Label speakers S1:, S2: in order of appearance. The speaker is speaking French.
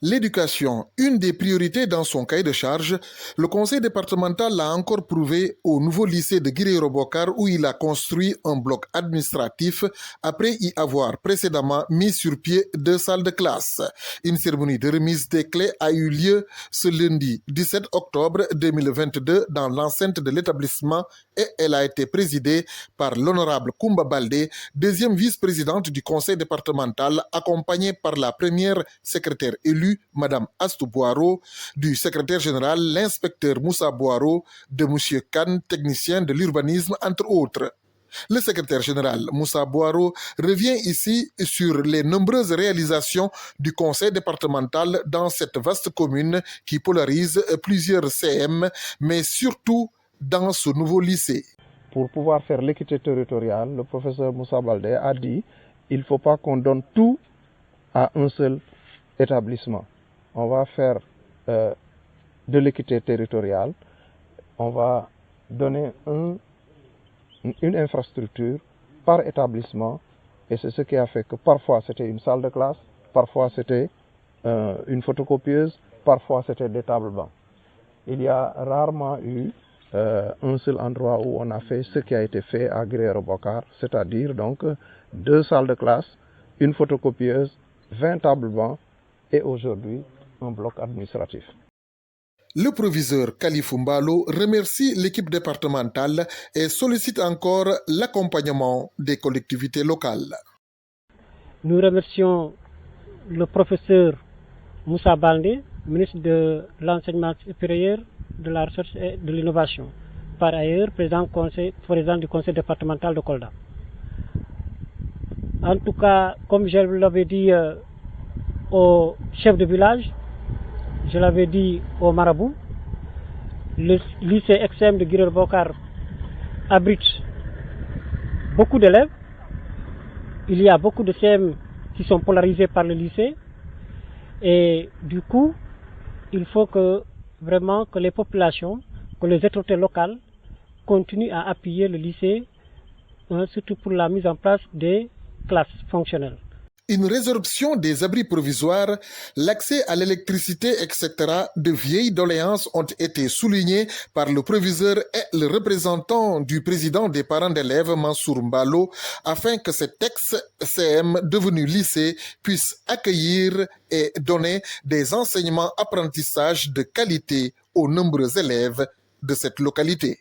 S1: L'éducation, une des priorités dans son cahier de charge, le conseil départemental l'a encore prouvé au nouveau lycée de Guiré-Robokar où il a construit un bloc administratif après y avoir précédemment mis sur pied 2 salles de classe. Une cérémonie de remise des clés a eu lieu ce lundi 17 octobre 2022 dans l'enceinte de l'établissement et elle a été présidée par l'honorable Koumba Baldé, deuxième vice-présidente du conseil départemental, accompagnée par la première secrétaire élue, Madame Astou Boiro, du secrétaire général, l'inspecteur Moussa Boiro, de Monsieur Khan, technicien de l'urbanisme, entre autres. Le secrétaire général Moussa Boiro revient ici sur les nombreuses réalisations du conseil départemental dans cette vaste commune qui polarise plusieurs CM, mais surtout dans ce nouveau lycée.
S2: Pour pouvoir faire l'équité territoriale, le professeur Moussa Baldé a dit il ne faut pas qu'on donne tout à un seul établissement. On va faire de l'équité territoriale, on va donner une infrastructure par établissement et c'est ce qui a fait que parfois c'était une salle de classe, parfois c'était une photocopieuse, parfois c'était des tables bancs. Il y a rarement eu un seul endroit où on a fait ce qui a été fait à Guiré-Robokar, c'est-à-dire donc 2 salles de classe, une photocopieuse, 20 tables bancs et aujourd'hui un bloc administratif.
S1: Le proviseur Khalifou Mbalo remercie l'équipe départementale et sollicite encore l'accompagnement des collectivités locales.
S3: Nous remercions le professeur Moussa Baldé, ministre de l'Enseignement supérieur, de la Recherche et de l'Innovation, par ailleurs président du conseil départemental de Kolda. En tout cas, comme je l'avais dit au chef de village, je l'avais dit au marabout, le lycée XM de Guiré-Robokar abrite beaucoup d'élèves. Il y a beaucoup de CM qui sont polarisés par le lycée et du coup, il faut que vraiment que les populations, que les autorités locales continuent à appuyer le lycée, surtout pour la mise en place des classes fonctionnelles.
S1: Une résorption des abris provisoires, l'accès à l'électricité, etc. de vieilles doléances ont été soulignés par le proviseur et le représentant du président des parents d'élèves, Mansour Mbalo, afin que cet ex-CM devenu lycée puisse accueillir et donner des enseignements apprentissages de qualité aux nombreux élèves de cette localité.